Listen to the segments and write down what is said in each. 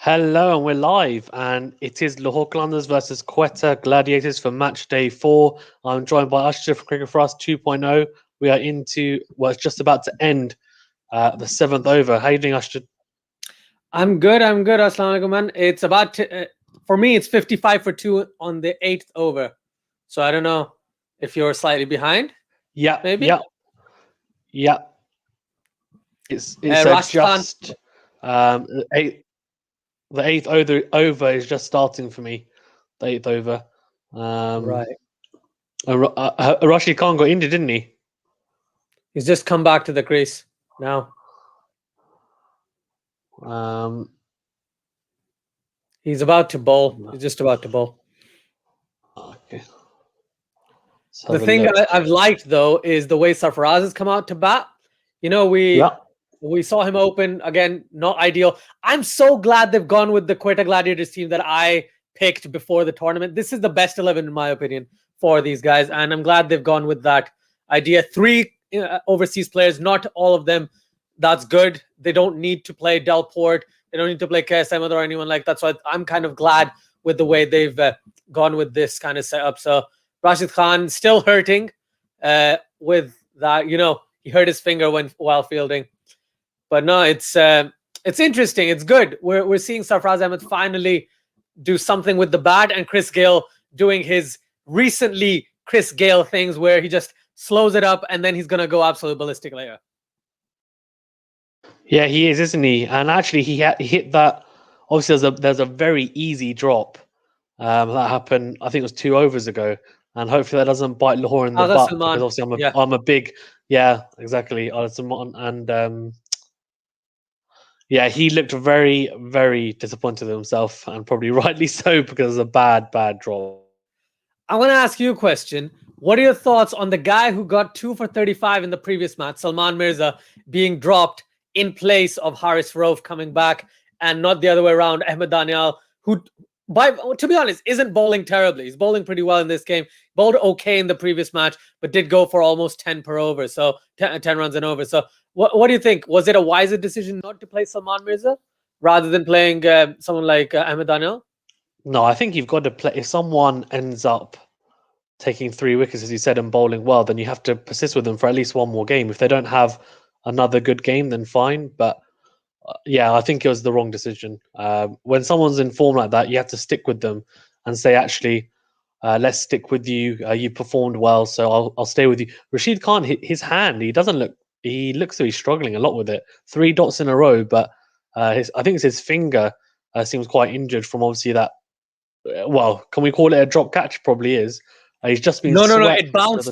Hello, and we're live, and it is Lahore Qalanders versus Quetta Gladiators for match day 4. I'm joined by Ashraf from Cricket4Us 2.0. We are into it's just about to end the 7th over. How are you doing, Ashraf? I'm good. Assalamu alaikum, man. It's about to, for me, it's 55 for 2 on the 8th over. So I don't know if you're slightly behind. Yeah, maybe. Yeah. It's Rashid just the eighth over is just starting for me. The 8th over. Right. Rashid Khan got injured, didn't he? He's just come back to the crease now. He's about to bowl. He's just about to bowl. Okay. The thing I've liked though is the way Sarfaraz has come out to bat. You know, we saw him open again, not ideal. I'm so glad they've gone with the Quetta Gladiators team that I picked before the tournament. This is the best 11 in my opinion for these guys, and I'm glad they've gone with that idea. 3 overseas players, not all of them. That's good. They don't need to play Delport. They don't need to play KS Ahmed or anyone like that. So I'm kind of glad with the way they've gone with this kind of setup. So Rashid Khan still hurting with that. You know, he hurt his finger while fielding. But no, it's interesting. It's good. We're seeing Sarfaraz Ahmed finally do something with the bat, and Chris Gayle doing his recently Chris Gayle things where he just slows it up and then he's gonna go absolutely ballistic later. Yeah, he is, isn't he? And actually, he hit that. Obviously, there's a very easy drop that happened. I think it was 2 overs ago, and hopefully that doesn't bite Lahore in the butt. Salman. Because obviously, I'm a big exactly. Salman, and yeah, he looked very, very disappointed in himself, and probably rightly so because of a bad drop. I want to ask you a question. What are your thoughts on the guy who got 2 for 35 in the previous match, Salman Mirza, being dropped in place of Haris Rauf coming back, and not the other way around, Ahmed Daniel, who, to be honest, isn't bowling terribly. He's bowling pretty well in this game. Bowled okay in the previous match, but did go for almost 10 per over, so 10 runs and over. So what do you think? Was it a wiser decision not to play Salman Mirza rather than playing someone like Ahmed Daniel? No, I think you've got to play. If someone ends up taking 3 wickets, as you said, and bowling well, then you have to persist with them for at least one more game. If they don't have another good game, then fine. But yeah, I think it was the wrong decision. When someone's in form like that, you have to stick with them and say, actually, let's stick with you. You performed well, so I'll stay with you. Rashid Khan, his hand, he looks to be struggling a lot with it. 3 dots in a row, but I think it's his finger seems quite injured from obviously that. Well, can we call it a drop catch? Probably is. He's just been no. It bounced.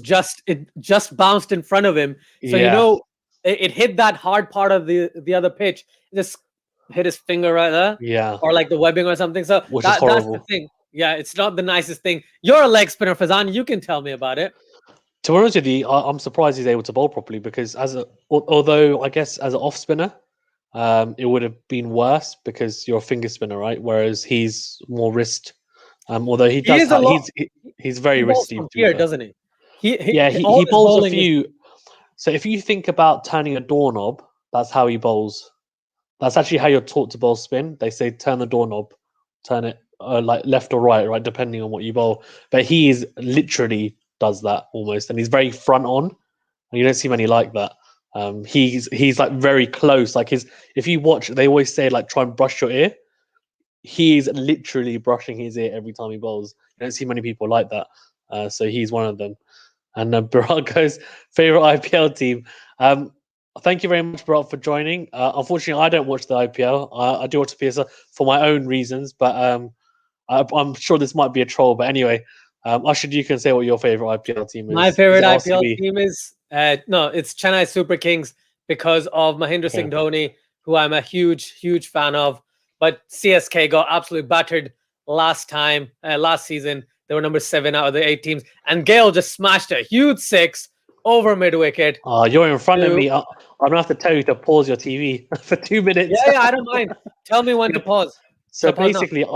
It just bounced in front of him. So yeah. You know, it hit that hard part of the other pitch. It just hit his finger right there. Yeah. Or like the webbing or something. So which is horrible. That's the thing. Yeah, it's not the nicest thing. You're a leg spinner, Fazan. You can tell me about it. To be honest with you, I'm surprised he's able to bowl properly because although I guess as an off spinner, it would have been worse because you're a finger spinner, right? Whereas he's more wrist. Although he does, he's very wristy. From here, doesn't he? He bowls a few. So if you think about turning a doorknob, that's how he bowls. That's actually how you're taught to bowl spin. They say turn the doorknob, turn it like left or right, depending on what you bowl. But he is literally does that almost, and he's very front on. And you don't see many like that. He's like very close. Like if you watch, they always say like try and brush your ear. He's literally brushing his ear every time he bowls. You don't see many people like that. So he's one of them. And Barako's favorite IPL team. Thank you very much, Barak, for joining. Unfortunately, I don't watch the IPL. I do watch the PSL for my own reasons, but I'm sure this might be a troll. But anyway, Ashraf, you can say what your favorite IPL team is. My favorite IPL team is it's Chennai Super Kings because of Mahendra Singh Dhoni, who I'm a huge fan of. But CSK got absolutely battered last season. They were number 7 out of the 8 teams. And Gayle just smashed a huge 6 over mid-wicket. You're in front of me. I'm going to have to tell you to pause your TV for 2 minutes. Yeah, I don't mind. Tell me when to pause. So basically,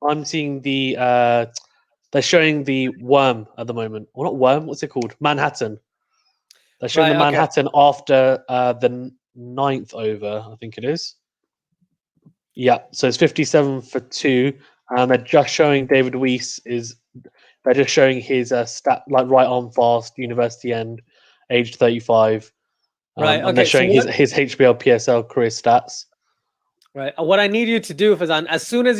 I'm seeing they're showing the worm at the moment. Well, not worm, what's it called? Manhattan. They're showing the Manhattan after the 9th over, I think it is. Yeah, so it's 57 for 2, and they're just showing David Weiss they're just showing his stat, like right arm fast, university end, age 35. Right. And they're Okay. So showing his HBL PSL career stats. Right. What I need you to do, Fazan, as soon as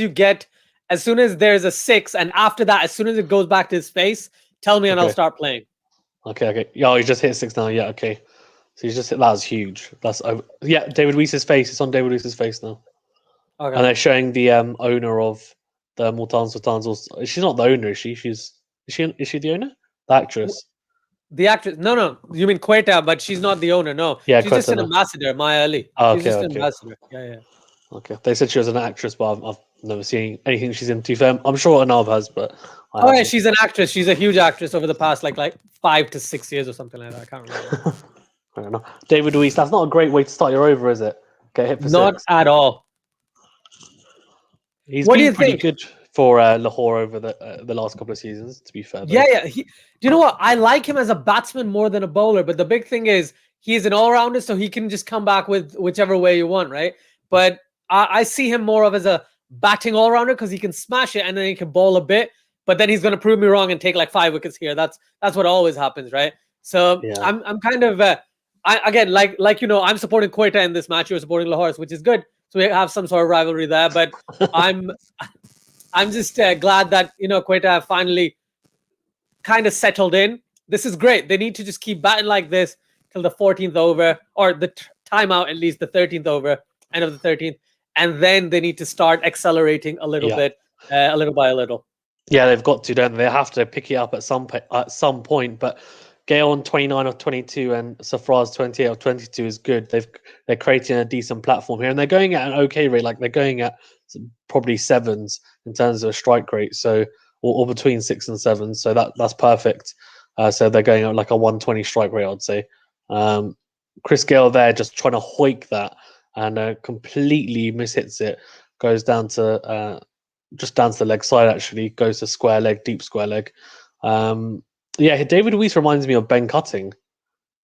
there's a 6, and after that, as soon as it goes back to his face, tell me and I'll start playing. Okay. Yeah, he just hit 6 now. Yeah, okay. So he's just hit, that was huge. Yeah, David Weiss's face. It's on David Weiss's face now. Okay. And they're showing the owner of the Multan Sultans. She's not the owner, is she? Is she the owner? The actress. The actress? No. You mean Quetta, but she's not the owner. No. Yeah, she's just an ambassador, Maya Ali. She's just an ambassador. Yeah. Okay. They said she was an actress, but I've never seen anything she's in. To be fair, I'm sure Anab has, but yeah, she's an actress. She's a huge actress over the past like 5 to 6 years or something like that. I can't remember. I don't know. David Weiss, that's not a great way to start your over, is it? Get hit for 6. Not at all. He's been pretty good for Lahore over the last couple of seasons, to be fair. Though. Yeah. Do you know what? I like him as a batsman more than a bowler, but the big thing is he's an all-rounder, so he can just come back with whichever way you want, right? But I see him more of as a batting all-rounder because he can smash it and then he can bowl a bit, but then he's going to prove me wrong and take like 5 wickets here. That's what always happens, right? So yeah. I'm kind of again like I'm supporting Quetta in this match. You're supporting Lahore, which is good. So we have some sort of rivalry there, but I'm just glad that Quetta have finally kind of settled in. This is great. They need to just keep batting like this till the 14th over, or the timeout at least, the 13th over, end of the 13th, and then they need to start accelerating a little bit, a little by a little. Yeah, they've got to, don't they? They have to pick it up at some point. But Gale on 29 of 22 and Safraz 28 of 22 is good. They're creating a decent platform here, and they're going at an okay rate. Like they're going at probably 7s in terms of a strike rate, so or between 6 and 7. So that's perfect. So they're going at like a 120 strike rate, I'd say. Chris Gale there just trying to hoik that and completely mishits it. Goes down to just down to the leg side. Actually, goes to square leg, deep square leg. Yeah, David Weiss reminds me of Ben Cutting.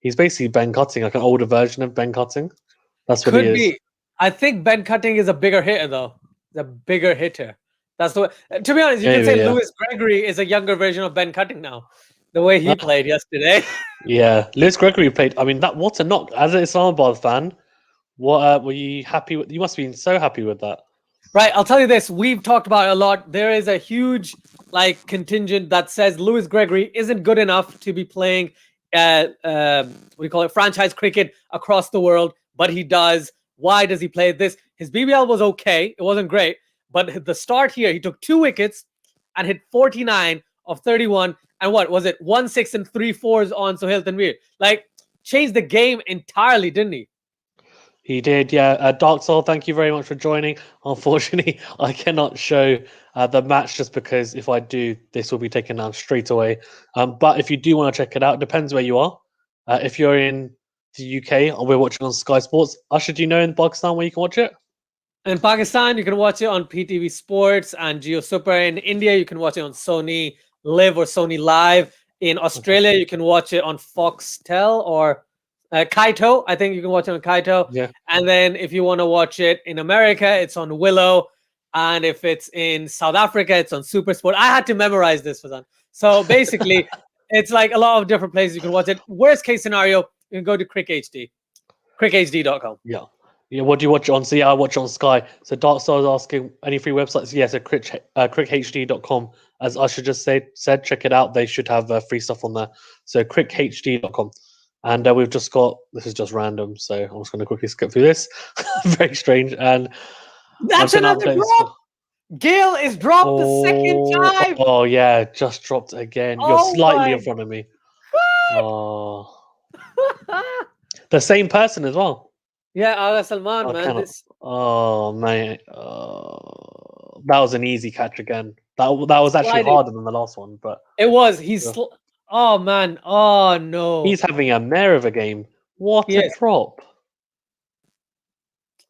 He's basically Ben Cutting, like an older version of Ben Cutting. That's what he is. Could be. I think Ben Cutting is a bigger hitter, though. The bigger hitter. That's the way. To be honest, you can say Lewis Gregory is a younger version of Ben Cutting now. The way he played yesterday. Yeah, Lewis Gregory played. I mean, what a knock! As an Islamabad fan, what were you happy with? You must have been so happy with that. Right, I'll tell you this. We've talked about it a lot. There is a huge contingent that says Lewis Gregory isn't good enough to be playing franchise cricket across the world, but he does. Why does he play this? His BBL was okay. It wasn't great. But the start here, he took 2 wickets and hit 49 of 31. And what was it? 1 6 and 3 4s on Sohail Tanveer. Changed the game entirely, didn't he? He did, yeah. Dark Soul, thank you very much for joining. Unfortunately, I cannot show the match just because if I do, this will be taken down straight away. But if you do want to check it out, it depends where you are. If you're in the UK, we're watching on Sky Sports. Ashraf, do you know in Pakistan where you can watch it? In Pakistan, you can watch it on PTV Sports and Jio Super. In India, you can watch it on Sony Live or Sony Live. In Australia, you can watch it on Foxtel or Kaito. I think you can watch it on Kaito. Yeah. And then if you want to watch it in America, it's on Willow. And if it's in South Africa, it's on Super Sport. I had to memorize this, Fazan. So basically, it's like a lot of different places you can watch it. Worst case scenario, you can go to CrickHD, crickhd.com. Yeah. Yeah, what do you watch on? So yeah, I watch on Sky. So Dark Star is asking any free websites. Yeah, so crickhd.com. As Usher just said, check it out. They should have free stuff on there. So crickhd.com. And we've just got, this is just random, so I'm just going to quickly skip through this. Very strange. And that's another drop. Gale is dropped the second time. Oh yeah, just dropped again. You're slightly in front of me. Oh, the same person as well. Yeah, Aga Salman, man. Oh man, that was an easy catch again. That was actually harder than the last one, but it was. Oh man, oh no. He's having a mare of a game. What a drop.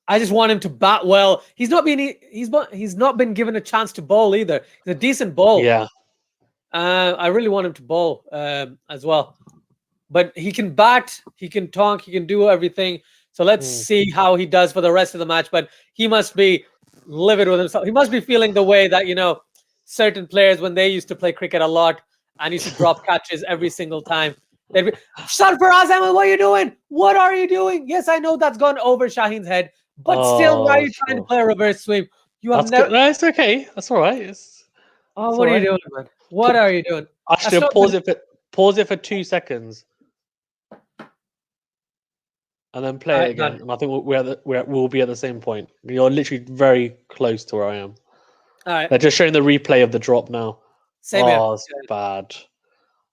I just want him to bat well. He's not been given a chance to bowl either. He's a decent bowl. Yeah. I really want him to bowl as well. But he can bat, he can tonk, he can do everything. So let's see how he does for the rest of the match. But he must be livid with himself. He must be feeling the way that, certain players, when they used to play cricket a lot and used to drop catches every single time, they'd be, Sarfaraz Ahmed, what are you doing? What are you doing? Yes, I know that's gone over Shaheen's head, but still, why are you trying to play a reverse sweep? You have never. No, it's okay. That's all right. What are you doing, man? What are you doing? I should pause it for 2 seconds. And then play it again, and I think we'll be at the same point. You're literally very close to where I am. All right. They're just showing the replay of the drop now. Same here. It's bad.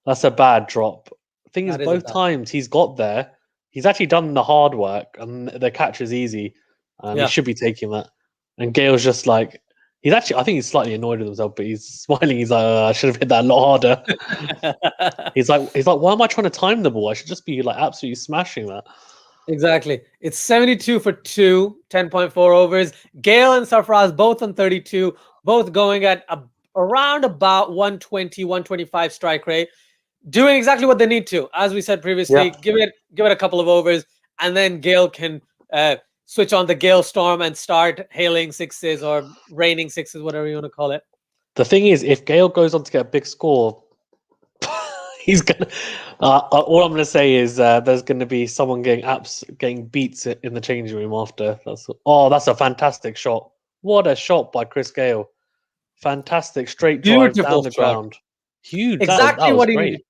That's a bad drop. The thing is, both times he's got there, he's actually done the hard work, and the catch is easy, and he should be taking that. And Gale's just like, I think he's slightly annoyed with himself, but he's smiling. He's like, I should have hit that a lot harder. he's like, why am I trying to time the ball? I should just be like absolutely smashing that. Exactly. It's 72 for 2, 10.4 overs. Gale and Sarfaraz both on 32, both going at around about 120, 125 strike rate, doing exactly what they need to. As we said previously, give it a couple of overs, and then Gale can switch on the Gale Storm and start hailing sixes or raining sixes, whatever you want to call it. The thing is, if Gale goes on to get a big score, he's gonna. All I'm gonna say is there's gonna be someone getting beats in the changing room after. That's a fantastic shot. What a shot by Chris Gale! Fantastic straight drive down the ground. Huge. Exactly that was what he great. needed.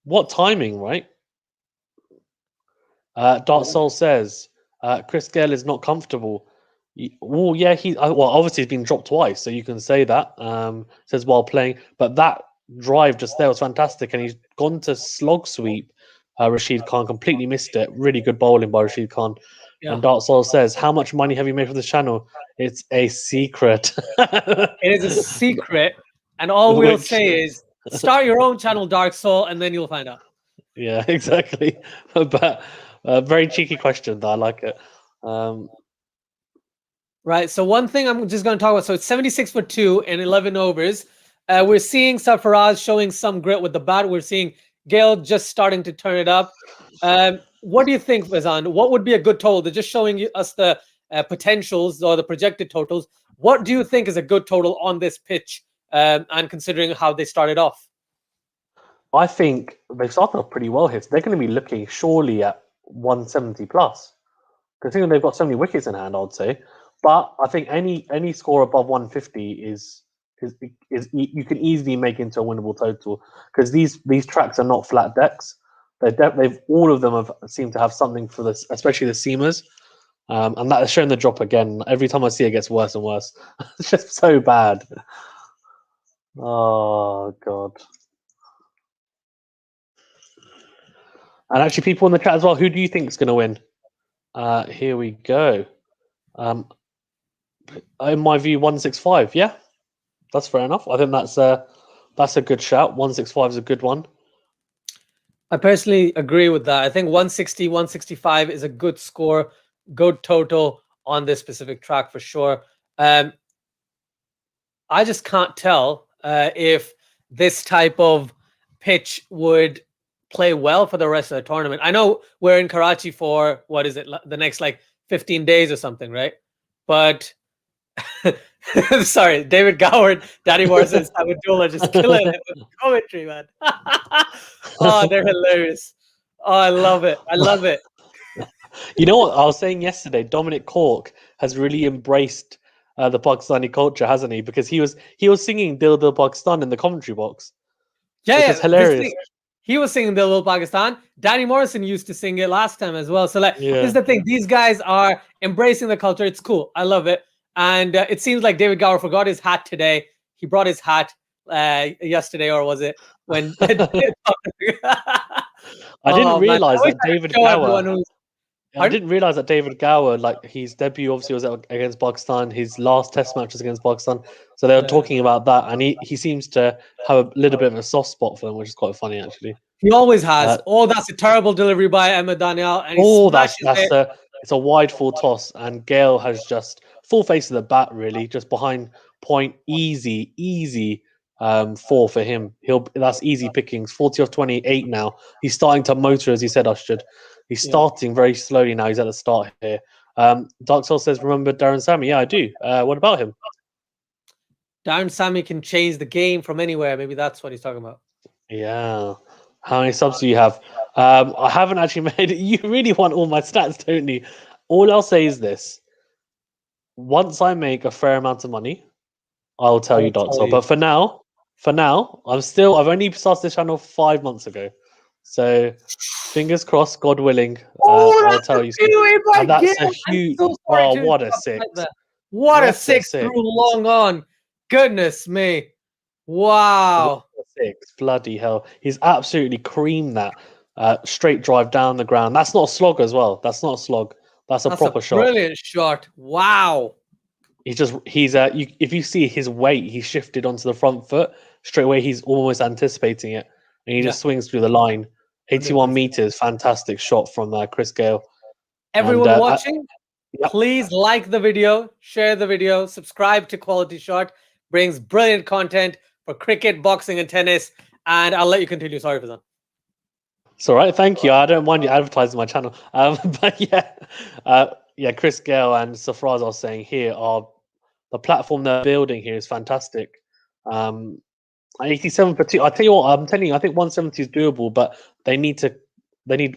What timing, right? Dark Soul says Chris Gale is not comfortable. Well, yeah, obviously he's been dropped twice, so you can say that. Says while playing, but that drive just there was fantastic, and he's gone to slog sweep. Rashid Khan completely missed it. Really good bowling by Rashid Khan. Yeah. And Dark Soul says, "How much money have you made for this channel?" It's a secret. It is a secret, and all we'll say is start your own channel, Dark Soul, and then you'll find out. Yeah, exactly. But very cheeky question, though. I like it. Right. So one thing I'm just going to talk about. So it's 76 for 2 in 11 overs. We're seeing Sarfaraz showing some grit with the bat. We're seeing Gale just starting to turn it up. What do you think, Fazan? What would be a good total? They're just showing us the potentials or the projected totals. What do you think is a good total on this pitch, and considering how they started off? I think they've started off pretty well here. So they're going to be looking surely at 170 plus. Considering they've got so many wickets in hand, I would say. But I think any score above 150 is you can easily make into a winnable total, because these tracks are not flat decks. They've all of them seem to have something for this, especially the seamers, and that is showing the drop again. Every time I see it, gets worse and worse. It's just so bad. Oh god. And actually, people in the chat as well, who do you think is going to win? Here we go. In my view, 165. Yeah, that's fair enough. I think that's a good shout. 165 is a good one. I personally agree with that. I think 160, 165 is a good score, good total on this specific track for sure. I just can't tell if this type of pitch would play well for the rest of the tournament. I know we're in Karachi for, what is it, the next 15 days or something, right? But sorry, David Goward, Danny Morrison, and Abdullah just killing it with commentary, man. Oh, they're hilarious. Oh, I love it. I love it. You know what I was saying yesterday? Dominic Cork has really embraced the Pakistani culture, hasn't he? Because he was singing Dil Dil Pakistan in the commentary box. Yeah, which is hilarious. He was singing Dil Dil Pakistan. Danny Morrison used to sing it last time as well. So this is the thing. These guys are embracing the culture. It's cool. I love it. And it seems like David Gower forgot his hat today. He brought his hat yesterday, or was it when? I didn't realize that David Gower. I didn't realize that David Gower, his debut obviously was against Pakistan. His last Test match was against Pakistan, so they were talking about that, and he seems to have a little bit of a soft spot for them, which is quite funny actually. He always has. That's a terrible delivery by Ahmed Daniel, and it's a wide full toss, and Gale has just full face of the bat, really, just behind point, easy 4 for him. That's easy pickings. 40 off 28 now. He's starting to motor, as you said, Asjad. He's starting very slowly now. He's at the start here. Dark Soul says, remember Darren Sammy? Yeah, I do. What about him? Darren Sammy can change the game from anywhere. Maybe that's what he's talking about. Yeah. How many subs do you have? I haven't actually made it. You really want all my stats, don't you? All I'll say is this. Once I make a fair amount of money, I'll tell you, Dark Soul. But for now, I've only started this channel 5 months ago. So fingers crossed, God willing, I'll tell you soon. And that's a huge. Oh, what a six! What a six through long on. Goodness me. Wow. Six. Bloody hell. He's absolutely creamed that straight drive down the ground. That's not a slog as well. That's not a slog. That's a proper shot. Brilliant shot. Wow. If you see his weight, he shifted onto the front foot straight away. He's almost anticipating it, and he just swings through the line. 81 100%. Meters, fantastic shot from Chris Gale. Everyone watching, please like the video, share the video, subscribe to Quality Shot. Brings brilliant content for cricket, boxing, and tennis. And I'll let you continue. Sorry for that. It's all right. Thank you. I don't mind you advertising my channel. But yeah, Chris Gale and Safraz, I was saying here, are the platform they're building here is fantastic. 87 for 2. I tell you what, I'm telling you, I think 170 is doable, but they need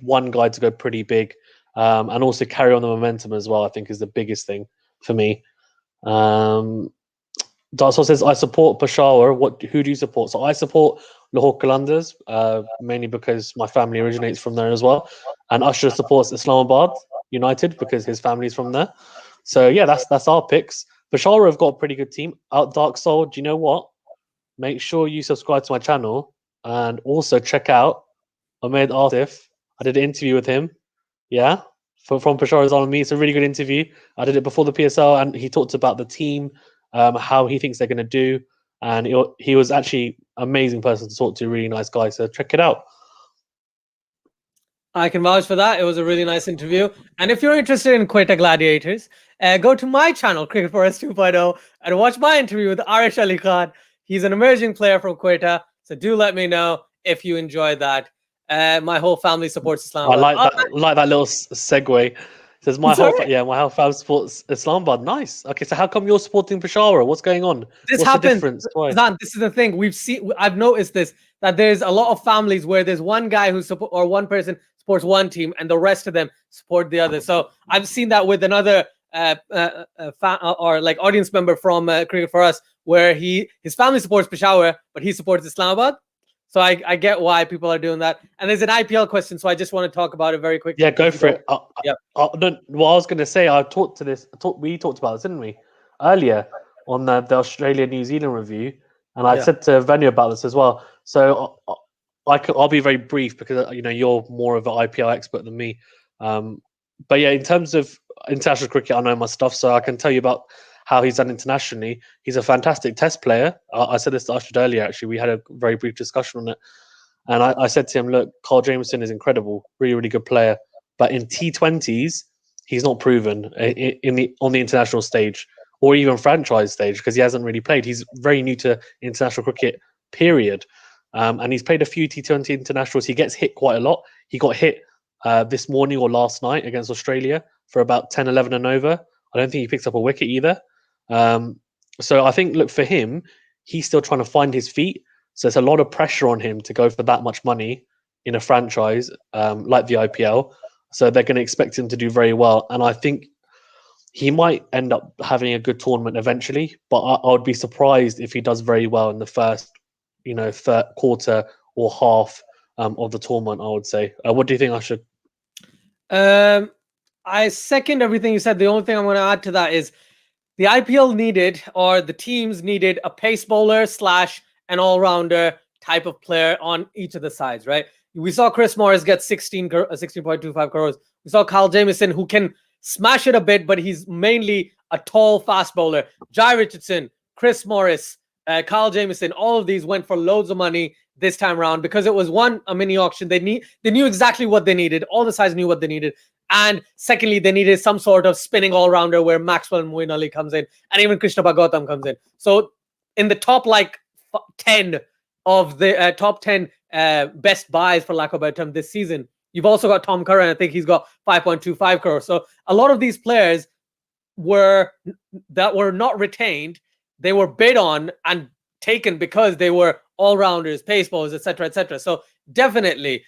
one guy to go pretty big, and also carry on the momentum as well. I think is the biggest thing for me. Darso says, I support Peshawar. Who do you support? So I support Lahore Qalanders, mainly because my family originates from there as well. And Ashraf supports Islamabad United because his family's from there. So yeah, that's our picks. Peshawar have got a pretty good team. Out Dark Soul, do you know what? Make sure you subscribe to my channel and also check out Ahmed Atif. I did an interview with him. Yeah. From Peshawar's on me. It's a really good interview. I did it before the PSL and he talked about the team, how he thinks they're going to do. And he was actually an amazing person to talk to, really nice guy. So check it out. I can vouch for that. It was a really nice interview. And if you're interested in Quetta Gladiators, go to my channel, Cricket4Us 2.0, and watch my interview with Arish Ali Khan. He's an emerging player from Quetta. So do let me know if you enjoyed that. My whole family supports Islamabad. I like that little segue. It says my whole family supports Islamabad. Nice. Okay, so how come you're supporting Peshawar? What's going on? What's the difference? This is the thing. I've noticed this, that there's a lot of families where there's one guy or one person supports one team and the rest of them support the other. So I've seen that with another audience member from Cricket4Us, where his family supports Peshawar, but he supports Islamabad. So I get why people are doing that. And there's an IPL question, so I just want to talk about it very quickly. Yeah, go for it. What I was going to say, we talked about this, didn't we, earlier on the Australia-New Zealand review, and I said to Venu about this as well. So I'll be very brief because you're more of an IPL expert than me. But yeah, in terms of international cricket, I know my stuff, so I can tell you about how he's done internationally. He's a fantastic test player. I said this to Ashraf earlier, actually. We had a very brief discussion on it. And I said to him, look, Carl Jameson is incredible, really, really good player. But in T20s, he's not proven on the international stage or even franchise stage because he hasn't really played. He's very new to international cricket, period. And he's played a few T20 internationals. He gets hit quite a lot. He got hit this morning or last night against Australia for about 10, 11 and over. I don't think he picks up a wicket either. So I think, look, for him, he's still trying to find his feet. So there's a lot of pressure on him to go for that much money in a franchise like the IPL. So they're going to expect him to do very well. And I think he might end up having a good tournament eventually, but I would be surprised if he does very well in the first, third quarter or half of the tournament, I would say. What do you think, Ashraf? I second everything you said. The only thing I'm going to add to that is the IPL needed, or the teams needed, a pace bowler / an all-rounder type of player on each of the sides, right? We saw Chris Morris get 16.25 crores. We saw Carl Jameson, who can smash it a bit, but he's mainly a tall, fast bowler. Jai Richardson, Chris Morris, Carl Jameson, all of these went for loads of money this time around because it was a mini auction. They knew exactly what they needed. All the sides knew what they needed. And secondly, they needed some sort of spinning all-rounder where Maxwell and Moeen Ali comes in, and even Krishna Bhagautam comes in. So in the top 10 of the top 10 best buys, for lack of a better term, this season, You've also got Tom Curran. I think he's got 5.25 crores. So a lot of these players were not retained. They were bid on and taken because they were all-rounders, pace bowlers, etc., etc. So definitely,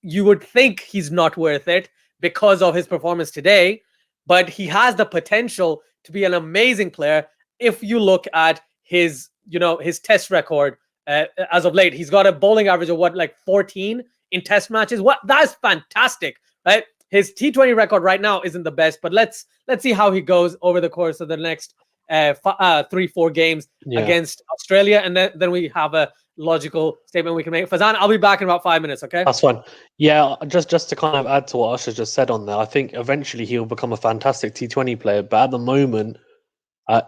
you would think he's not worth it because of his performance today, but he has the potential to be an amazing player if you look at his test record as of late. He's got a bowling average of 14 in test matches. That's fantastic, right? His T20 record right now isn't the best, but let's see how he goes over the course of the next 3-4 games against Australia, and then we have a logical statement we can make. Fazan, I'll be back in about 5 minutes, okay? That's fine. Yeah, just to kind of add to what Ashraf just said on there, I think eventually he'll become a fantastic T20 player, but at the moment,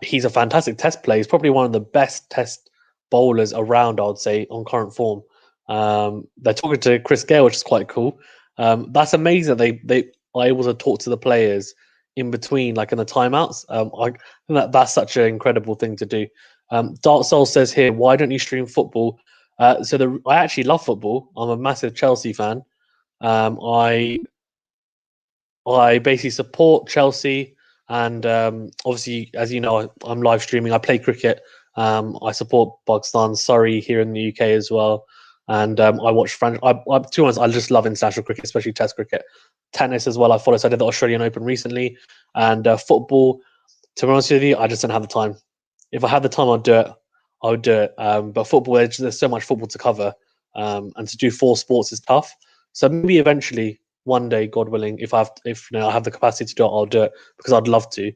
he's a fantastic test player. He's probably one of the best test bowlers around, I would say, on current form. They're talking to Chris Gale, which is quite cool. That's amazing that they are able to talk to the players in between, like in the timeouts. I think that's such an incredible thing to do. Dark Soul says here, why don't you stream football? I actually love football. I'm a massive Chelsea fan. I basically support Chelsea, and obviously, as you know, I'm live streaming. I play cricket. I support Pakistan, Surrey here in the UK as well. And I watch to be honest, I just love international cricket, especially Test cricket. Tennis as well, I follow. So I did the Australian Open recently. And football, to be honest with you, I just don't have the time. If I had the time, I'd do it. I would do it. But football, there's so much football to cover. And to do 4 sports is tough. So maybe eventually, one day, God willing, if I have the capacity to do it, I'll do it because I'd love to.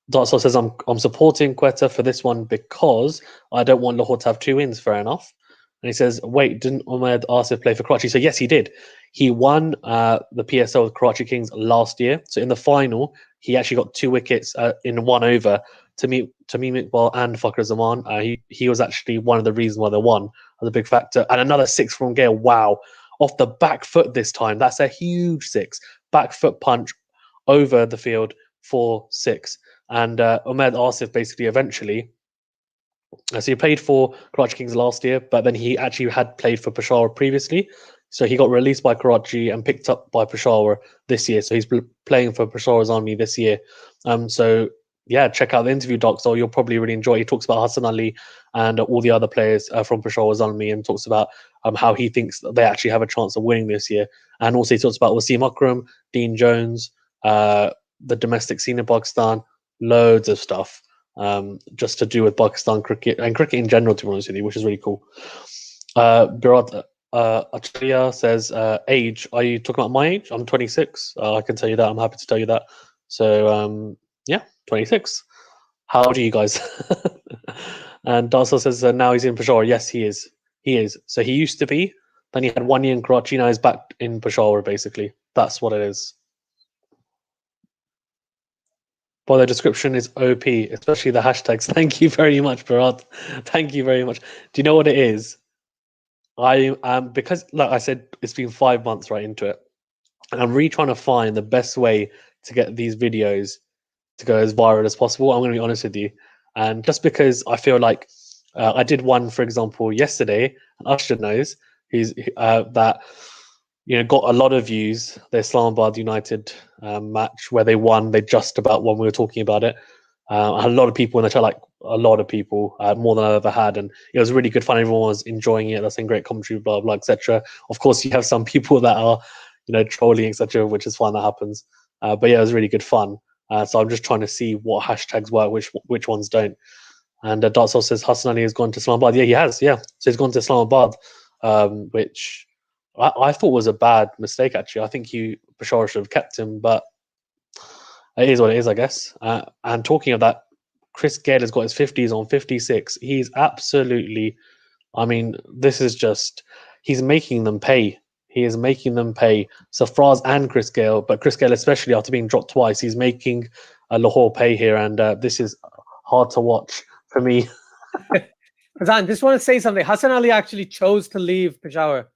Dark Soul says I'm supporting Quetta for this one because I don't want Lahore to have 2 wins. Fair enough. And he says, wait, didn't Ahmed Asif play for Karachi? So yes, he did. He won the PSL with Karachi Kings last year. So in the final, he actually got 2 wickets in 1 over to meet Tamim Iqbal and Fakhar Zaman. He was actually one of the reasons why they won. That was a big factor. And another 6 from Gale. Wow. Off the back foot this time. That's a huge 6. Back foot punch over the field for 6. And Ahmed Asif basically eventually... So he played for Karachi Kings last year, but then he actually had played for Peshawar previously. So he got released by Karachi and picked up by Peshawar this year. So he's playing for Peshawar's Army this year. So yeah, check out the interview, Doc. So you'll probably really enjoy it. He talks about Hassan Ali and all the other players from Peshawar's Army, and talks about how he thinks that they actually have a chance of winning this year. And also he talks about Wasim Akram, Dean Jones, the domestic scene in Pakistan, loads of stuff. Just to do with Pakistan cricket and cricket in general, to be honest with you, which is really cool. Birat Acharya says, age, are you talking about my age? I'm 26. I can tell you that. I'm happy to tell you that. So, yeah, 26. How old are you guys? And Darcel says, now he's in Peshawar. Yes, he is. He is. So he used to be. Then he had 1 year in Karachi. Now he's back in Peshawar, basically. That's what it is. Boy, the description is OP, especially the hashtags. Thank you very much, Bharat. Thank you very much. Do you know what it is? I because, like I said, it's been 5 months right into it, and I'm really trying to find the best way to get these videos to go as viral as possible. I'm going to be honest with you, and just because I feel like I did one, for example, yesterday, and Ashraf knows that. Got a lot of views. The Islamabad United match where they won. They just about won. We were talking about it. I had a lot of people in the chat, like a lot of people, more than I've ever had, and it was really good fun. Everyone was enjoying it. That's in great commentary, blah blah, etc. Of course, you have some people that are, trolling, etc., which is fine. That happens. But yeah, it was really good fun. So I'm just trying to see what hashtags work, which ones don't. And Dartsol says Hassan Ali has gone to Islamabad. Yeah, he has. Yeah, so he's gone to Islamabad, which. I thought was a bad mistake, actually. I think Peshawar should have kept him, but it is what it is, I guess. And talking of that, Chris Gale has got his 50s on 56. He's absolutely, this is just, he's making them pay. He is making them pay. Safraz and Chris Gale, but Chris Gale especially after being dropped twice, he's making Lahore pay here, and this is hard to watch for me. Kazan, just want to say something. Hassan Ali actually chose to leave Peshawar.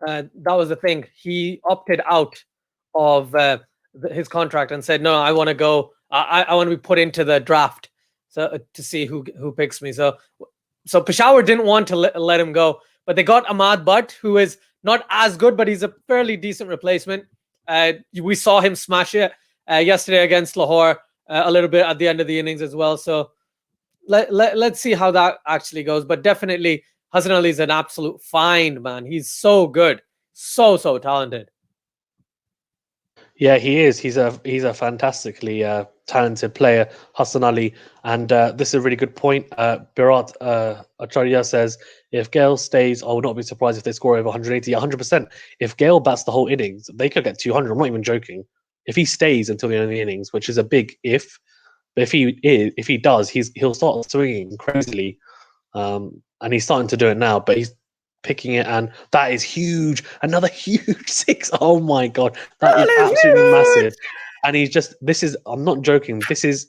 That was the thing. He opted out of his contract and said, "No, I want to go. I want to be put into the draft, so to see who picks me." So Peshawar didn't want to let him go, but they got Ahmad Butt, who is not as good, but he's a fairly decent replacement. We saw him smash it yesterday against Lahore a little bit at the end of the innings as well. So let's see how that actually goes. But definitely, Hassan Ali is an absolute find, man. He's so good, so talented. Yeah, he is. He's a fantastically talented player, Hassan Ali. And this is a really good point. Birat Acharya says, if Gale stays, I will not be surprised if they score over 180. 100%. If Gale bats the whole innings, they could get 200. I'm not even joking. If he stays until the end of the innings, which is a big if, but if he does, he'll start swinging crazily. And he's starting to do it now, but he's picking it, and that is huge. Another huge six. Oh my god, that is absolutely huge. Massive. And I'm not joking,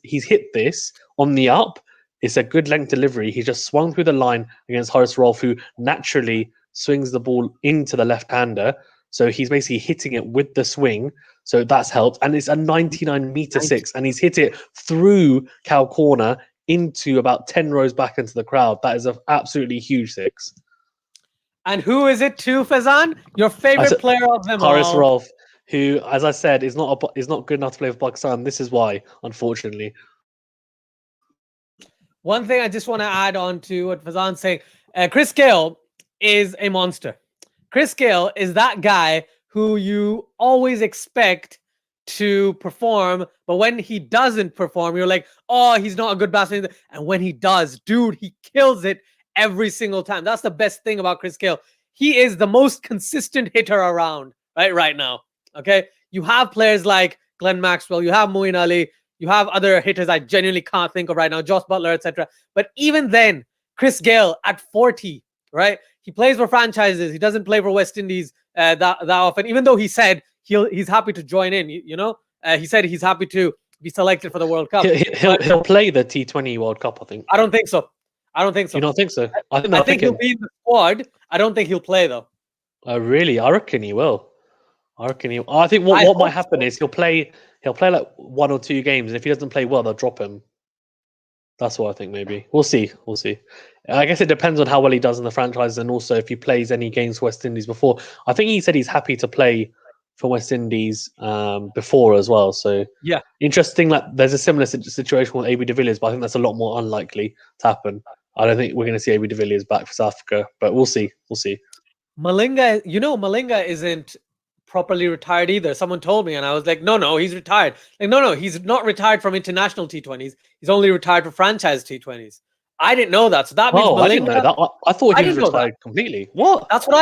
he's hit this on the up. It's a good length delivery. He just swung through the line against Haris Rolf, who naturally swings the ball into the left-hander. So he's basically hitting it with the swing. So that's helped. And it's a 99-meter six, and he's hit it through cow corner into about 10 rows back into the crowd. That is an absolutely huge six. And who is it to, Faizan? Your favorite player of them all? Haris Rolf, who, as I said, is not good enough to play for Pakistan. This is why, unfortunately. One thing I just want to add on to what Faizan's saying, Chris Gale is a monster. Chris Gale is that guy who you always expect to perform, but when he doesn't perform, you're like, oh, he's not a good batsman. And when he does, dude, he kills it every single time. That's the best thing about Chris Gale. He is the most consistent hitter around right now. Okay, you have players like Glenn Maxwell, you have Moeen Ali, you have other hitters I genuinely can't think of right now, Joss Butler, etc. But even then, Chris Gale at 40, right? He plays for franchises. He doesn't play for West Indies that often, even though he said he's happy to join in. He said he's happy to be selected for the World Cup. He'll play the T20 World Cup, I think. I don't think so. You don't think so? I think he'll be in the squad. I don't think he'll play though. Oh, really? I reckon he will. I think what might happen is he'll play like 1 or 2 games, and if he doesn't play well, they'll drop him. That's what I think. Maybe we'll see. I guess it depends on how well he does in the franchise, and also if he plays any games for West Indies before. I think he said he's happy to play for West Indies before as well. So yeah, interesting. Like there's a similar situation with AB de Villiers, but I think that's a lot more unlikely to happen. I don't think we're going to see AB de Villiers back for South Africa, but we'll see. Malinga isn't properly retired either. Someone told me, and I was like, no, he's retired. Like, no, he's not retired from international T20s. He's only retired for franchise T20s. I didn't know that. So that means Malinga. I didn't know that. I thought he was retired completely. What? That's what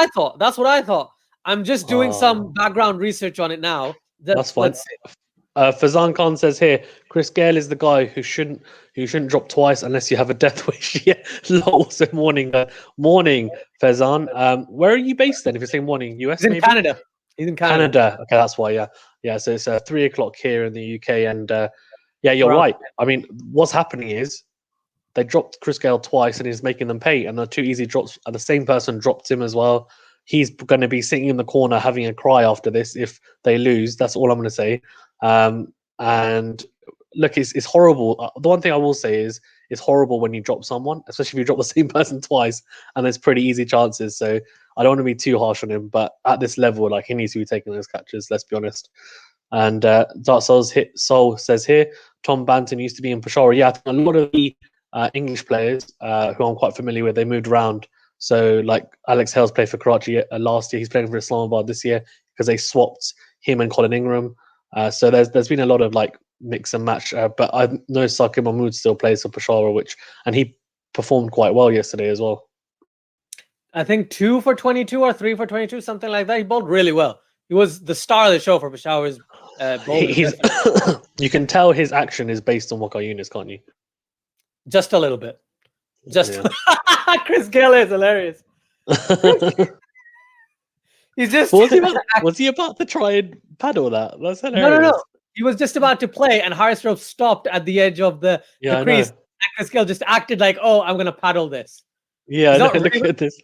I thought. I'm just doing some background research on it now. That's fine. Fazan Khan says here, Chris Gale is the guy who shouldn't drop twice unless you have a death wish. Yeah, lots of morning, Fazan. Where are you based then? If you're saying morning, US? He's in Canada. He's in Canada. Okay, that's why. Yeah. So it's 3 o'clock here in the UK, and you're right. I mean, what's happening is they dropped Chris Gale twice, and he's making them pay. And the 2 easy drops, and the same person dropped him as well. He's going to be sitting in the corner having a cry after this if they lose. That's all I'm going to say. And look, it's horrible. The one thing I will say is it's horrible when you drop someone, especially if you drop the same person twice, and there's pretty easy chances. So I don't want to be too harsh on him, but at this level, like, he needs to be taking those catches. Let's be honest. And Dark Soul says here, Tom Banton used to be in Peshawar. Yeah, I think a lot of the English players who I'm quite familiar with, they moved around. So like Alex Hales played for Karachi last year. He's playing for Islamabad this year because they swapped him and Colin Ingram. So there's been a lot of like mix and match. But I know Saqib Mahmood still plays for Peshawar, and he performed quite well yesterday as well. I think 2 for 22 or 3 for 22, something like that. He bowled really well. He was the star of the show for Peshawar's bowling. You can tell his action is based on Waqar Younis, can't you? Just a little bit. Chris Gale is hilarious. Was he about to try and paddle that? That's hilarious. No. He was just about to play, and Haris Rolf stopped at the edge of the crease. And Chris Gale just acted like, "Oh, I'm going to paddle this." Yeah, look at this.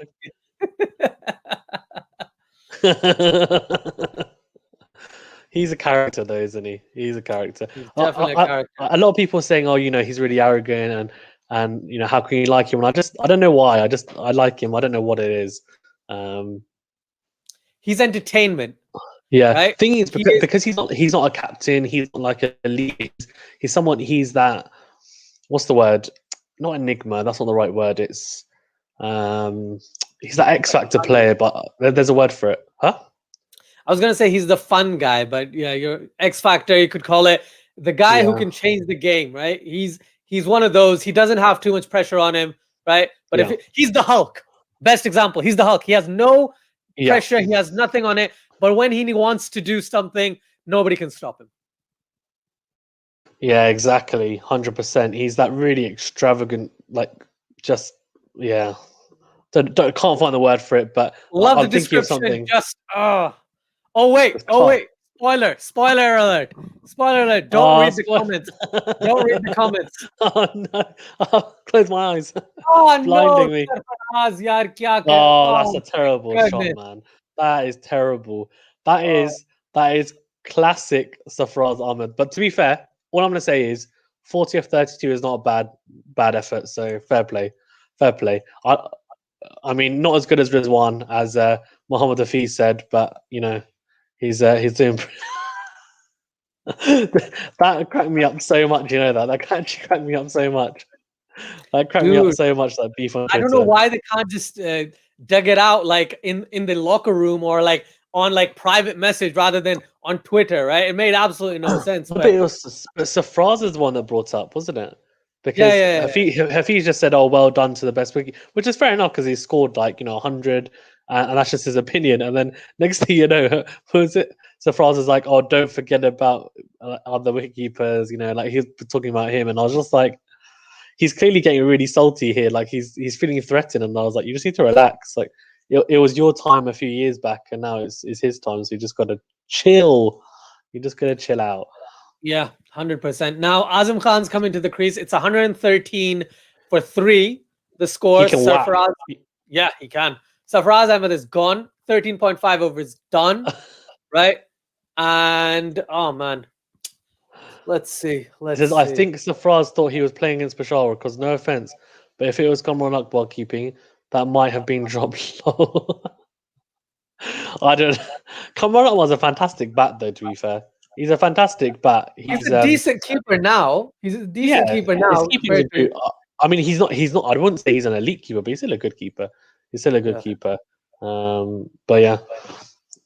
He's a character, though, isn't he? He's a character. He's definitely a character. A lot of people are saying, "Oh, he's really arrogant," and how can you like him? And I don't know why. I like him. I don't know what it is. He's entertainment. Yeah, right? thing is because he's not a captain. He's not like a lead. He's someone. He's that. What's the word? Not enigma. That's not the right word. It's he's that X Factor player, but there's a word for it, huh? I was gonna say he's the fun guy, but yeah, your X Factor, you could call it the guy who can change the game, right? He's one of those. He doesn't have too much pressure on him, right? But if he's the Hulk, best example, he's the Hulk. He has no pressure. He has nothing on it. But when he wants to do something, nobody can stop him. Yeah, exactly, 100%. He's that really extravagant, like just can't find the word for it, but love I'm the thinking of description. something. Just oh wait, spoiler alert! Don't read the comments. Don't read the comments. Oh no! Oh, close my eyes. Oh Blinding me. That's a terrible shot, man. That is terrible. That is classic Sarfaraz Ahmed. But to be fair, all I'm going to say is 40th 32 is not a bad effort. So fair play. I mean, not as good as Rizwan, as Mohammed Hafiz said, but you know, he's doing. That cracked me up so much. You know that actually cracked me up so much. That cracked me up so much. That beef on Twitter. I don't know why they can't just dug it out like in the locker room or like on like private message rather than on Twitter, right? It made absolutely no sense. But it was Sarfaraz is the one that brought up, wasn't it? Because Hafiz just said, "Oh, well done to the best wiki," which is fair enough because he scored like 100, and that's just his opinion. And then next thing you know, who was it? Sarfaraz is like, "Oh, don't forget about other wicketkeepers," like he was talking about him, and I was just like, he's clearly getting really salty here. Like he's feeling threatened, and I was like, you just need to relax. Like it was your time a few years back, and now it's his time. So you just got to chill. You just got to chill out. Yeah, 100%. Now Azam Khan's coming to the crease. It's 113 for 3. The score. Sarfaraz, yeah, he can. Sarfaraz Ahmed is gone. 13.5 overs done. Right, and oh man. Let's see. I think Sarfaraz thought he was playing against Peshawar because, no offense, but if it was Kamran Akbar keeping, that might have been dropped low. I don't. Kamran Akbar was a fantastic bat, though. To be fair, he's a fantastic bat. He's a decent keeper now. He's a decent keeper now. I mean, he's not. I wouldn't say he's an elite keeper, but he's still a good keeper. Keeper. But yeah.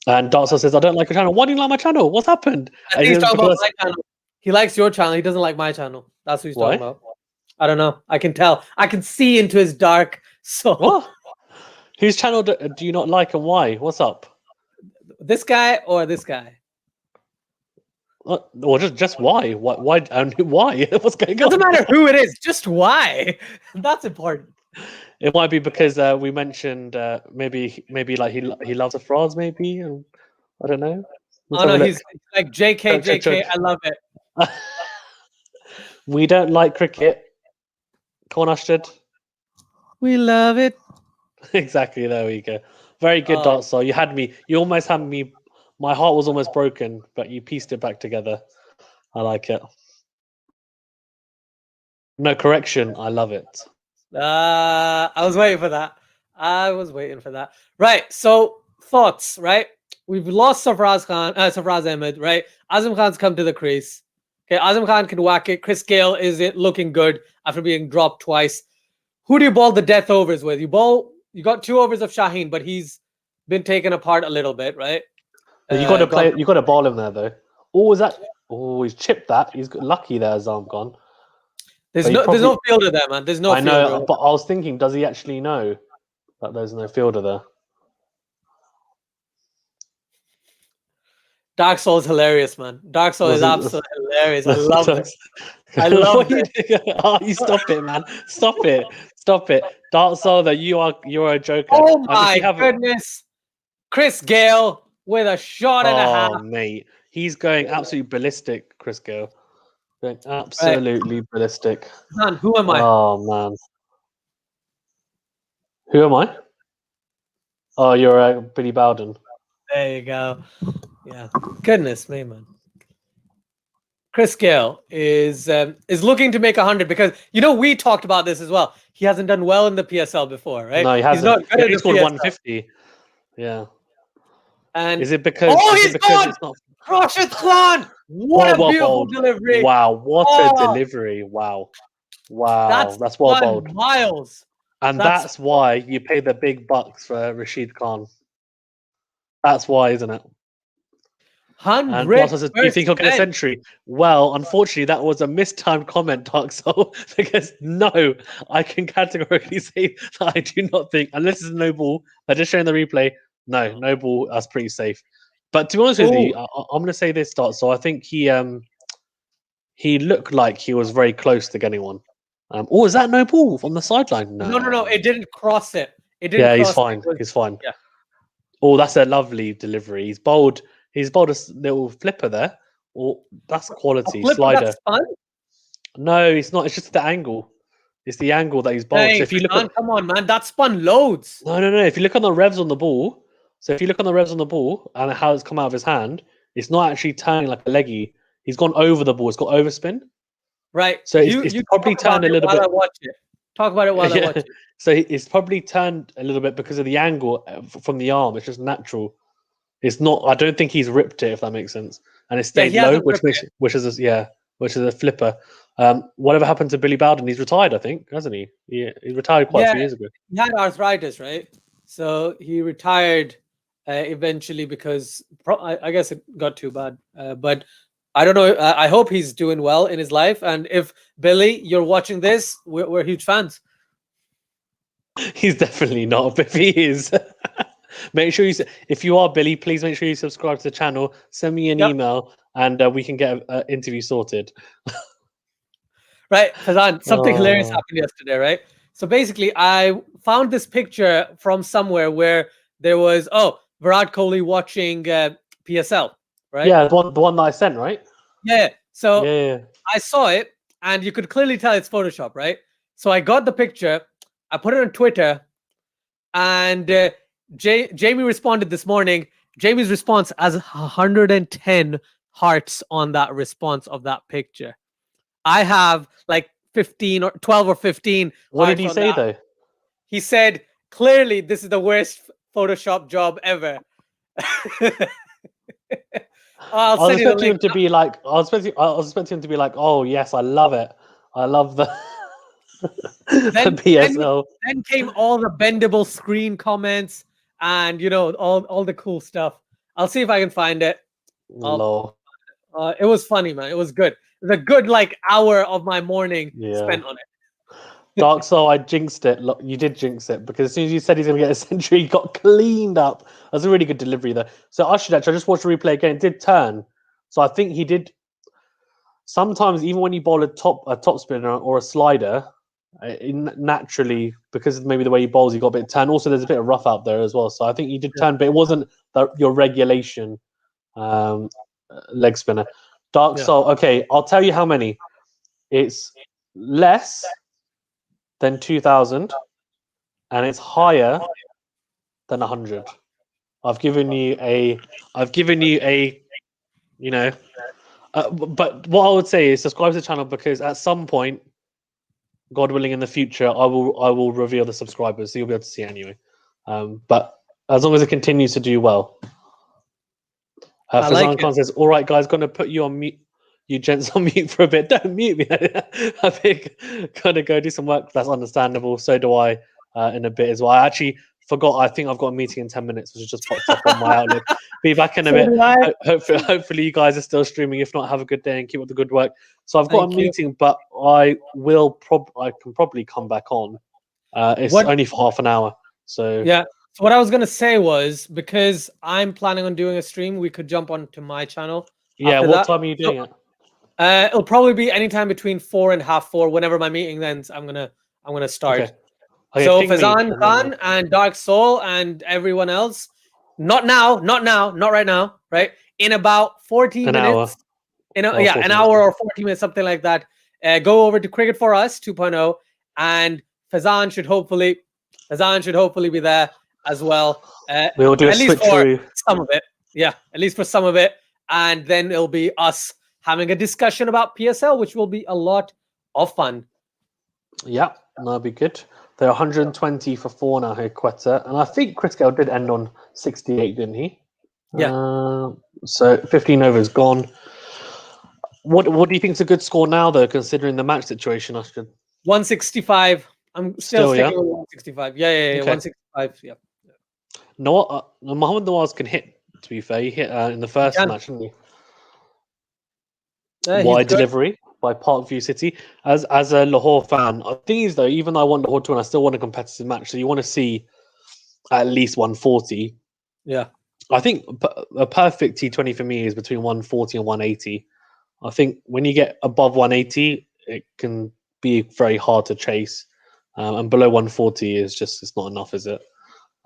And Darso says, "I don't like your channel. Why do you like my channel? What's happened?" I think he's talking about my channel. He likes your channel. He doesn't like my channel. That's what he's talking about. I don't know. I can tell. I can see into his dark soul. What? Whose channel do you not like and why? What's up? This guy or this guy? Or just why? Why? And why? What's going on? Doesn't matter who it is. Just why. That's important. It might be because we mentioned maybe like he loves a phrase. Maybe I don't know. Oh no, he's like JK. I love it. We don't like cricket. Come on, Asjad. We love it. Exactly. There we go. Very good, Darso. You had me. You almost had me. My heart was almost broken, but you pieced it back together. I like it. No correction. I love it. I was waiting for that. Right. So thoughts. Right. We've lost Sarfaraz Ahmed. Right. Azam Khan's come to the crease. Okay. Azam Khan can whack it. Chris Gale is looking good after being dropped twice. Who do you ball the death overs with? You got 2 overs of Shaheen, but he's been taken apart a little bit, right? You got to play. You got to ball him there, though. Oh, is that? Oh, he's chipped that. He's lucky there, Azam Khan. There's no fielder there, man. There's no. I know, fielder. But I was thinking, does he actually know that there's no fielder there? Dark Soul is hilarious, man. Dark Soul is absolutely hilarious. I love it. I love it. Oh, you stop it, man. Stop it. Dark Soul, that you're a joker. Oh my goodness. Chris Gale with a shot and a half. Oh, mate. He's going absolutely ballistic, Chris Gale. Going absolutely ballistic. Man, who am I? Oh, man. Who am I? Oh, you're Billy Bowden. There you go. Yeah. Goodness me, man. Chris Gale is looking to make 100 because, we talked about this as well. He hasn't done well in the PSL before, right? No, he hasn't. He's not good at the PSL. 150. Yeah. And is it because it's not Rashid Khan? What a beautiful delivery! Wow, what a delivery! Wow, that's well bowled. Miles. And that's why you pay the big bucks for Rashid Khan. That's why, isn't it? 100%. And says, do you think he'll get a century? Well, unfortunately, that was a mistimed comment, Dark Soul, because no, I can categorically say that I do not think, unless it's a no ball, they're just showing the replay, no ball, that's pretty safe. But to be honest with you, I'm going to say this, Dark Soul, I think he looked like he was very close to getting one. Is that no ball on the sideline? No, it didn't cross it. It didn't cross he's fine. He's fine. Yeah. Oh, that's a lovely delivery. He's bowled a little flipper there. Oh, that's quality. Slider. No, it's not. It's just the angle. It's the angle that he's bowled. Hey, so if you look come on, man, that spun loads. No. If you look on the revs on the ball, and how it's come out of his hand, it's not actually turning like a leggy. He's gone over the ball. It's got overspin. Right. So it's probably turned a little bit. I watch it. Talk about it while I watch it. So it's probably turned a little bit because of the angle from the arm. It's just natural. It's not. I don't think he's ripped it, if that makes sense. And it stayed low, which is a flipper. Whatever happened to Billy Bowden? He's retired, I think, hasn't he? He retired quite a few years ago. He had arthritis, right? So he retired eventually because I guess it got too bad. But I don't know. I hope he's doing well in his life. And if Billy, you're watching this, we're huge fans. He's definitely not, but if he is, make sure if you are Billy, please make sure you subscribe to the channel. Send me an email, and we can get an interview sorted. Right, Fazan, something hilarious happened yesterday, right? So basically, I found this picture from somewhere where there was Virat Kohli watching PSL, right? Yeah, the one that I sent, right? Yeah. So I saw it, and you could clearly tell it's Photoshop, right? So I got the picture, I put it on Twitter, and Jamie responded this morning. Jamie's response has 110 hearts on that response of that picture. I have like 15 or 12 or 15. What did he say though? He said, clearly this is the worst Photoshop job ever. I was expecting him to be like, oh yes, I love it. I love the PSL. Then came all the bendable screen comments and all the cool stuff. I'll see if I can find it. It was funny, man. It was good. It was a good hour of my morning spent on it. Dark Soul, I jinxed it. Look, you did jinx it because as soon as you said he's going to get a century, he got cleaned up. That was a really good delivery there. So Asjad, I just watched the replay again. It did turn. So I think he did. Sometimes even when you bowl a top spinner or a slider, naturally, because of maybe the way he bowls, he got a bit turn. Also, there's a bit of rough out there as well. So I think he did turn, but it wasn't your regulation leg spinner. Dark Soul, okay, I'll tell you how many. It's less than 2,000 and it's higher than 100. I've given you a but what I would say is subscribe to the channel because at some point, God willing, in the future, I will reveal the subscribers, so you'll be able to see anyway. But as long as it continues to do well. Fazan Khan says, all right, guys, going to put you on mute. You gents on mute for a bit. Don't mute me. I think going to go do some work. That's understandable. So do I in a bit as well. I actually forgot. I think I've got a meeting in 10 minutes, which just popped up on my Outlook. Be back in a bit. Hopefully you guys are still streaming. If not, have a good day and keep up the good work. So I've got a meeting, but I can probably come back on. It's only for half an hour. So yeah. So what I was gonna say was because I'm planning on doing a stream, we could jump onto my channel. Yeah, what time are you doing it? It'll probably be anytime between 4 and half 4. Whenever my meeting ends, I'm gonna start. Okay, so Fazan Khan and Dark Soul and everyone else, not right now, right? In about 40 minutes. An hour or 40 minutes, something like that. Go over to Cricket4Us 2.0, and Fazan should hopefully be there as well. We'll do a switch through some of it. Yeah, at least for some of it. And then it'll be us having a discussion about PSL, which will be a lot of fun. Yeah, that'll be good. They're 120 for 4 now here, Quetta. And I think Cricket did end on 68, didn't he? Yeah. So 15 overs gone. What do you think is a good score now, though, considering the match situation, Asjad? 165. I'm still sticking with 165. Yeah, Okay. 165. Yeah. No, Mohammad Nawaz can hit. To be fair, he hit in the first match, didn't he? Wide delivery by Parkview City. As a Lahore fan, the thing is though, even though I want Lahore to win, I still want a competitive match. So you want to see at least 140. Yeah. I think a perfect T20 for me is between 140 and 180. I think when you get above 180, it can be very hard to chase. And below 140 is just, it's not enough, is it?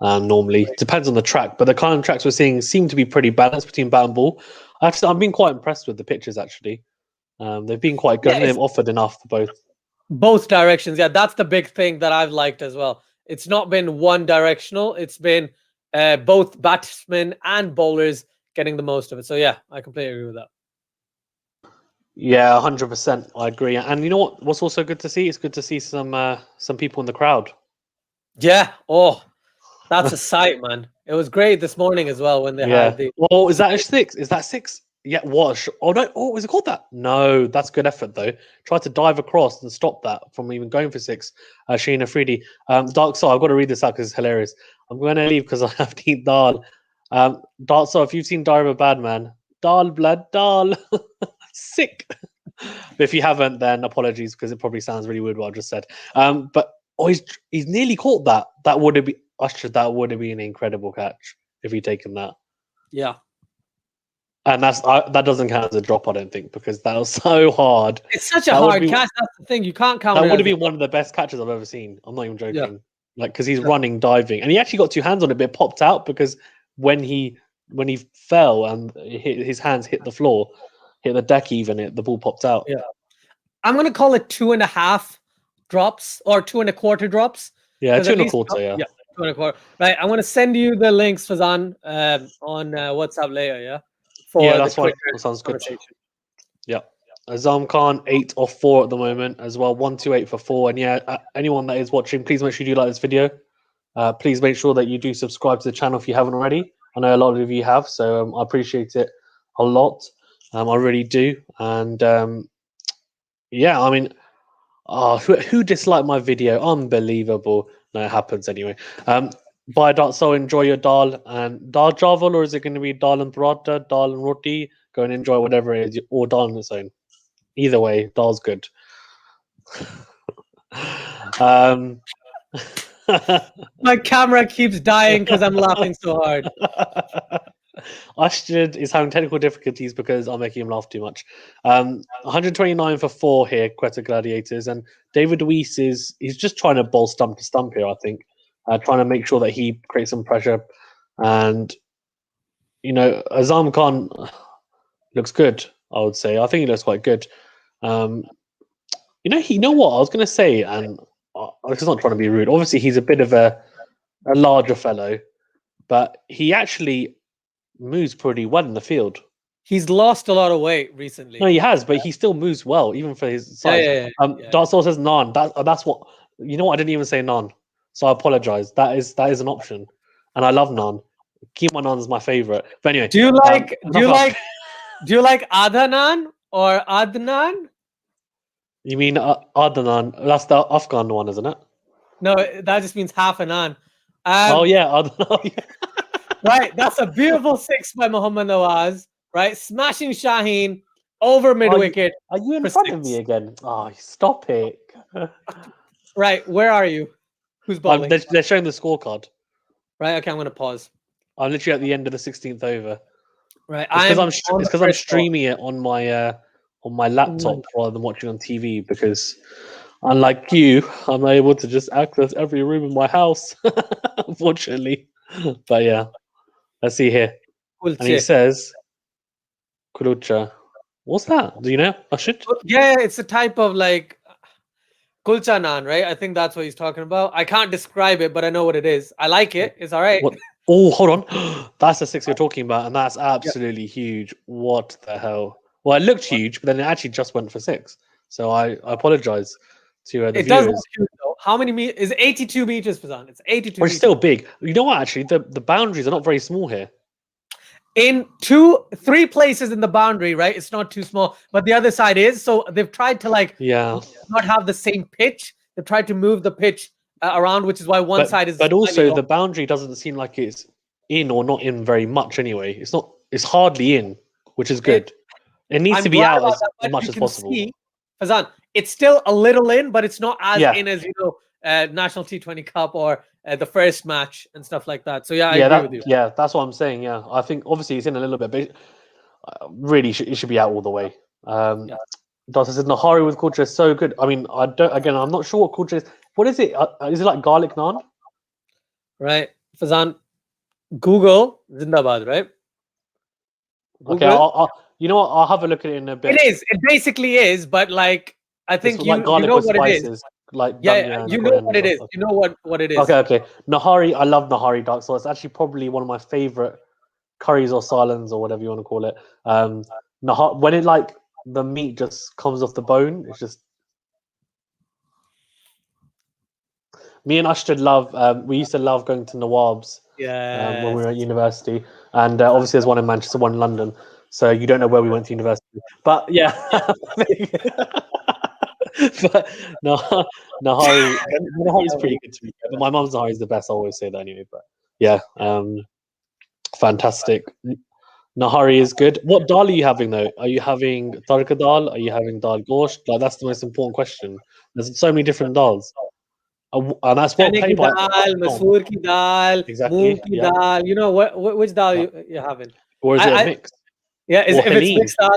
Normally depends on the track, but the kind of tracks we're seeing seem to be pretty balanced between bat and ball. I've been quite impressed with the pitches actually. They've been quite good. Yeah, They've offered enough for both directions. Yeah, that's the big thing that I've liked as well. It's not been one directional. It's been both batsmen and bowlers getting the most of it. So yeah, I completely agree with that. Yeah, 100%. I agree. And you know what? What's also good to see? It's good to see some people in the crowd. Yeah. Oh, that's a sight, man. It was great this morning as well when they had the. Oh, is that a six? Is that six? Yeah, what? Oh no! Oh, is it called that? No, that's good effort though. Tried to dive across and stop that from even going for six. Sheena Freedy. Dark Soul. I've got to read this out because it's hilarious. I'm going to leave because I have to eat dal. Dark Soul. If you've seen Diary of a Bad Man, dal blood dal, sick. But if you haven't, then apologies because it probably sounds really weird what I just said. But he's nearly caught that. That would have been That would have been an incredible catch if he'd taken that. Yeah. And that doesn't count as a drop, I don't think, because that was so hard. It's such a hard catch. That's the thing. You can't count. That would have been one of the best catches I've ever seen. I'm not even joking. Yeah. Like because he's running, diving, and he actually got two hands on it, but it popped out because when he fell and his hands hit the floor, hit the deck, the ball popped out. Yeah, I'm gonna call it 2.5 drops or 2.25 drops. Yeah, 2.25. Yeah. 2.25. Right. I'm gonna send you the links, Fazan, on WhatsApp later. Yeah. Yeah, that's fine. That sounds good. Yeah. Azam Khan 8 off 4 at the moment as well. 128 for 4. And yeah, anyone that is watching, please make sure you like this video. Please make sure that you do subscribe to the channel if you haven't already. I know a lot of you have, so I appreciate it a lot. I really do. And yeah, I mean, who disliked my video? Unbelievable. No, it happens anyway. Bye, so enjoy your dal and dal chaval, or is it going to be dal and paratha, dal and roti? Go and enjoy whatever it is, or dal on its own. Either way, dal's good. My camera keeps dying because I'm laughing so hard. Asjad is having technical difficulties because I'm making him laugh too much. 129 for 4 here, Quetta Gladiators, and David Weiss he's just trying to bowl stump to stump here, I think. Trying to make sure that he creates some pressure. And, you know, Azam Khan looks good, I would say. I think he looks quite good. You know what I was going to say, and I'm just not trying to be rude. Obviously, he's a bit of a larger fellow, but he actually moves pretty well in the field. He's lost a lot of weight recently. No, he has, but he still moves well, even for his size. Dark Soul says none. That's what, you know what? I didn't even say none. So I apologize. That is an option, and I love naan. Keema naan is my favorite. But anyway, do you like Adha naan or Adnan? You mean Adnan? That's the Afghan one, isn't it? No, that just means half a naan. Oh yeah, Adnan. Right, that's a beautiful 6 by Mohammad Nawaz. Right, smashing Shaheen over mid wicket. Are you in front of me again? Oh, stop it! Right, where are you? Who's bowling? They're showing the scorecard. Right. Okay, I'm going to pause. I'm literally at the end of the 16th over. Right. It's because I'm streaming it on my laptop rather than watching on TV because, unlike you, I'm able to just access every room in my house, unfortunately. But yeah, let's see here. Kulche. And he says, Kulucha. What's that? Do you know? Ashit? Yeah, it's a type of like kulcha naan, right? I think that's what he's talking about. I can't describe it, but I know what it is. I like it. It's all right. What? Oh, hold on. That's the 6 you're talking about, and that's absolutely huge. What the hell? Well, it looked huge, but then it actually just went for 6. So I apologize to the viewers. Does look huge, though. How many meters? Is 82 meters, Fazan? It's 82 meters. It's still big. You know what, actually? The boundaries are not very small here. in 3 places in the boundary, right? It's not too small, but the other side is. So they've tried to like not have the same pitch. They've tried to move the pitch around, which is why one side is. But also the boundary doesn't seem like it's in or not in very much anyway. It's not. It's hardly in, which is good. It needs to be out as much as possible. See, Fazan, it's still a little in, but it's not as in as National T20 Cup or the first match and stuff like that. So I agree with you. Yeah, that's what I'm saying. Yeah, I think obviously it's in a little bit, but really it should be out all the way. Dasa said Nahari with kulcha is so good. I mean, I'm not sure what kulcha is. What is it? Is it like garlic naan? Right, Fazan. Google Zindabad, right? Google. Okay, you know what? I'll have a look at it in a bit. It is. It basically is, but like I think you know what spices, it is. Like you know what it is. Okay. You know what it is. Okay. Nahari. I love Nahari dark sauce. It's actually probably one of my favorite curries or salans or whatever you want to call it. When it like the meat just comes off the bone, it's just. Me and Ashraf love. We used to love going to Nawab's. Yeah. When we were at university, and obviously there's one in Manchester, one in London. So you don't know where we went to university, but yeah. But Nahari is pretty good to me. But my mum's Nahari is the best. I always say that anyway. But yeah, fantastic. Nahari is good. What dal are you having though? Are you having tarka dal? Are you having dal gosht? Like that's the most important question. There's so many different dals. And that's what played by dal, masoor ki dal, exactly, moong ki dal. You know which dal you're having? Or is it a mix? Yeah, if it's mixed dal.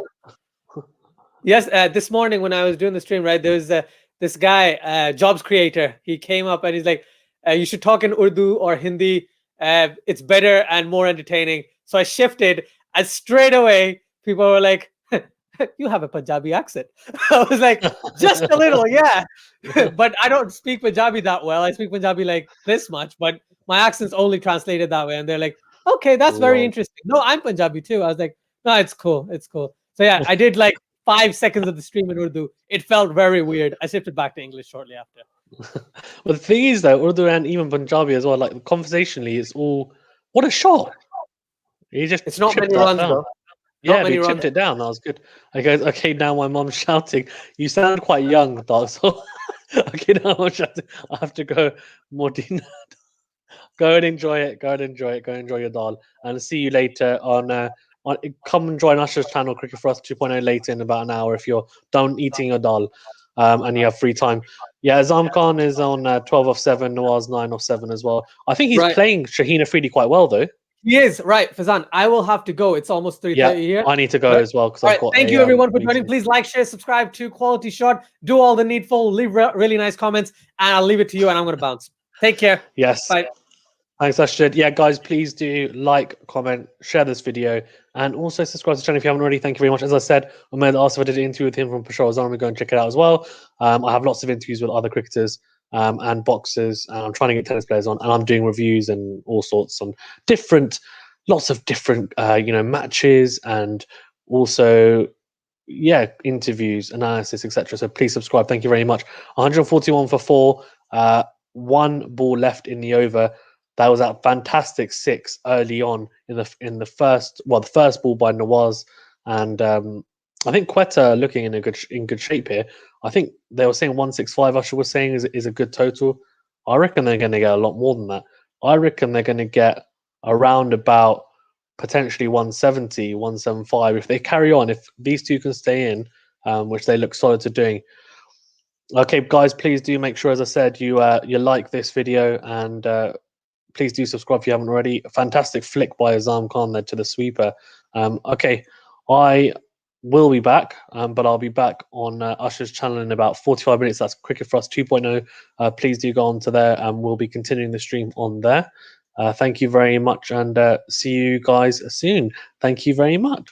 Yes, this morning when I was doing the stream, right, there was this guy, jobs creator. He came up and he's like, "You should talk in Urdu or Hindi. It's better and more entertaining." So I shifted, and straight away people were like, "You have a Punjabi accent." I was like, "Just a little, yeah." But I don't speak Punjabi that well. I speak Punjabi like this much, but my accent's only translated that way. And they're like, "Okay, that's very interesting." No, I'm Punjabi too. I was like, "No, it's cool. It's cool." So yeah, I did like 5 seconds of the stream in Urdu. It felt very weird. I shifted back to English shortly after. Well, the thing is though, Urdu and even Punjabi as well, like conversationally, it's all what a shot. It's not many runs though. Yeah, but he chipped it down. That was good. I go, okay, now my mom's shouting. You sound quite young, dog. So, okay, now I'm shouting. I have to go more dinner. Go and enjoy it. Go and enjoy it. Go and enjoy your dal. And see you later on. Come and join Ashraf's channel, Cricket4Us 2.0, later in about an hour if you're done eating your dal and you have free time. Yeah, Azam Khan is on 12 off 7, Nawaz 9 off 7 as well. I think he's playing Shaheen Afridi quite well, though. He is, right, Fazan. I will have to go. It's almost 3:30 here. I need to go as well. Thank you, everyone, for joining. Please like, share, subscribe to Quality Shot. Do all the needful. Leave really nice comments. And I'll leave it to you, and I'm going to bounce. Take care. Yes. Bye. Thanks, Asjad. Yeah, guys, please do like, comment, share this video, and also subscribe to the channel if you haven't already. Thank you very much. As I said, I made asked if I did an interview with him from Peshawar Army. Go and check it out as well. I have lots of interviews with other cricketers and boxers. I'm trying to get tennis players on, and I'm doing reviews and all sorts on lots of different, matches and also, interviews, analysis, etc. So please subscribe. Thank you very much. 141 for 4. 1 ball left in the over. That was a fantastic 6 early on in the first ball by Nawaz, and I think Quetta looking in good shape here. I think they were saying 165. Ashraf was saying is a good total. I reckon they're going to get a lot more than that. I reckon they're going to get around about potentially 170, 175 if they carry on. If these two can stay in, which they look solid to doing. Okay, guys, please do make sure, as I said, you like this video and. Please do subscribe if you haven't already. A fantastic flick by Azam Khan there to the sweeper. Okay, I will be back, but I'll be back on Usher's channel in about 45 minutes. That's Cricket4Us 2.0. Please do go on to there, and we'll be continuing the stream on there. Thank you very much, and see you guys soon. Thank you very much.